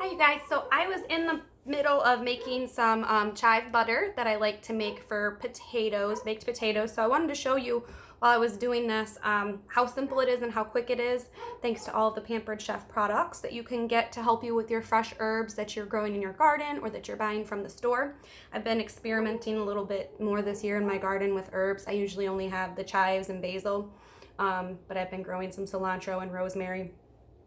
Hi you guys, so I was in the middle of making some chive butter that I like to make for potatoes, baked potatoes. So I wanted to show you while I was doing this how simple it is and how quick it is, thanks to all of the Pampered Chef products that you can get to help you with your fresh herbs that you're growing in your garden or that you're buying from the store. I've been experimenting a little bit more this year in my garden with herbs. I usually only have the chives and basil, but I've been growing some cilantro and rosemary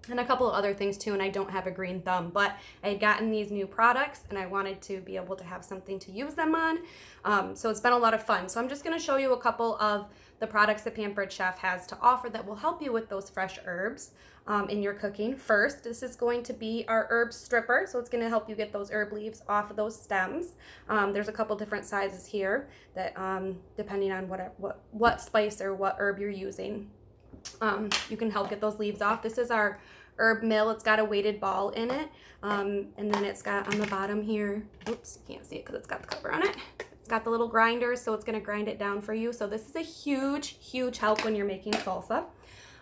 and a couple of other things too, and I don't have a green thumb, but I had gotten these new products and I wanted to be able to have something to use them on. So it's been a lot of fun. So I'm just gonna show you a couple of the products that Pampered Chef has to offer that will help you with those fresh herbs in your cooking. First, this is going to be our herb stripper. So it's gonna help you get those herb leaves off of those stems. There's a couple different sizes here that depending on what spice or what herb you're using, you can help get those leaves off. This is our herb mill. It's got a weighted ball in it, and then it's got on the bottom here, oops, you can't see it because it's got the cover on it. It's got the little grinder, so it's going to grind it down for you. So this is a huge help when you're making salsa.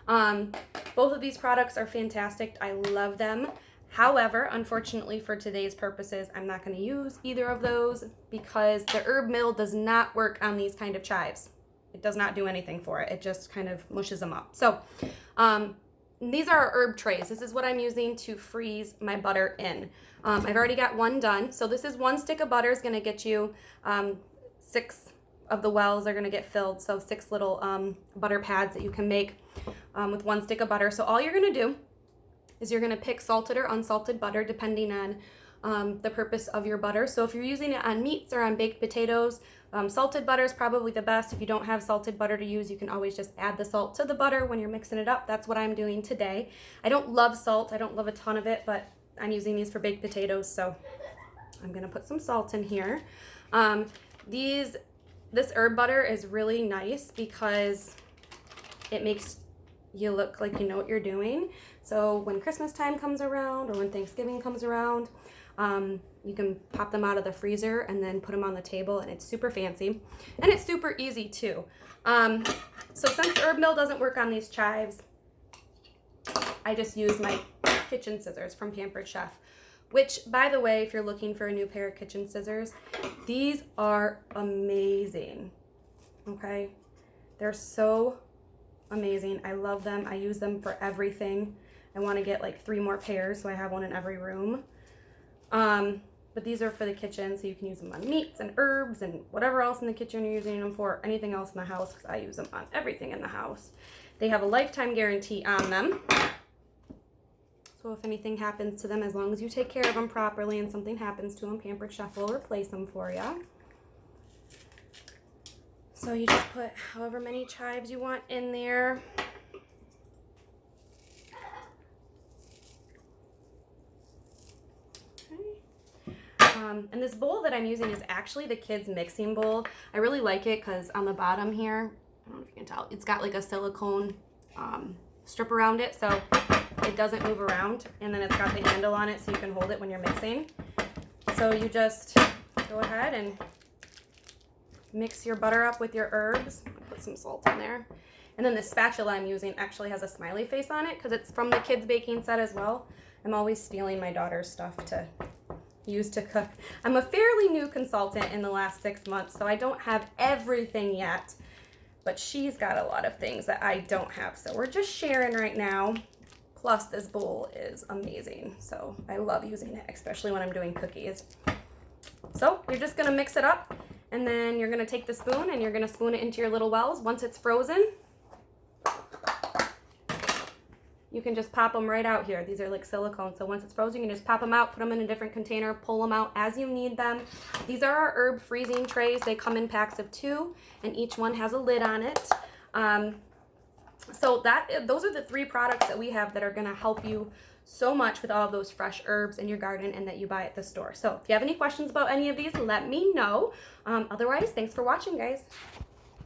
Both of these products are fantastic. I love them. However, unfortunately for today's purposes, I'm not going to use either of those because the herb mill does not work on these kind of chives. It does not do anything for it. It just kind of mushes them up. So these are our herb trays. This is what I'm using to freeze my butter in. I've already got one done. So this is 1 stick of butter is going to get you 6 of the wells are going to get filled. So 6 little butter pads that you can make with 1 stick of butter. So all you're going to do is you're going to pick salted or unsalted butter depending on the purpose of your butter. So if you're using it on meats or on baked potatoes, salted butter is probably the best. If you don't have salted butter to use, you can always just add the salt to the butter when you're mixing it up. That's what I'm doing today. I don't love salt. I don't love a ton of it, but I'm using these for baked potatoes, so I'm gonna put some salt in here. This herb butter is really nice because it makes you look like you know what you're doing. So when Christmas time comes around or when Thanksgiving comes around, you can pop them out of the freezer and then put them on the table, and it's super fancy and it's super easy too. So since herb mill doesn't work on these chives, I just use my kitchen scissors from Pampered Chef, which, by the way, if you're looking for a new pair of kitchen scissors, these are amazing. Okay, they're so amazing. I love them. I use them for everything. I want to get like 3 more pairs, so I have one in every room. But these are for the kitchen, so you can use them on meats and herbs and whatever else in the kitchen you're using them for, anything else in the house, because I use them on everything in the house. They have a lifetime guarantee on them. So if anything happens to them, as long as you take care of them properly and something happens to them, Pampered Chef will replace them for you. So you just put however many chives you want in there. And this bowl that I'm using is actually the kids' mixing bowl. I really like it because on the bottom here, I don't know if you can tell, it's got like a silicone strip around it, so it doesn't move around, and then it's got the handle on it so you can hold it when you're mixing. So you just go ahead and mix your butter up with your herbs. Put some salt in there. And then the spatula I'm using actually has a smiley face on it because it's from the kids' baking set as well. I'm always stealing my daughter's stuff to use to cook. I'm a fairly new consultant in the last 6 months, so I don't have everything yet, but she's got a lot of things that I don't have. So we're just sharing right now. Plus this bowl is amazing. So I love using it, especially when I'm doing cookies. So you're just gonna mix it up, and then you're gonna take the spoon and you're gonna spoon it into your little wells. Once it's frozen, you can just pop them right out here. These are like silicone, so once it's frozen, you can just pop them out, put them in a different container, pull them out as you need them. These are our herb freezing trays. They come in packs of 2, and each one has a lid on it. So those are the 3 products that we have that are gonna help you so much with all of those fresh herbs in your garden and that you buy at the store. So if you have any questions about any of these, let me know. Otherwise, thanks for watching, guys.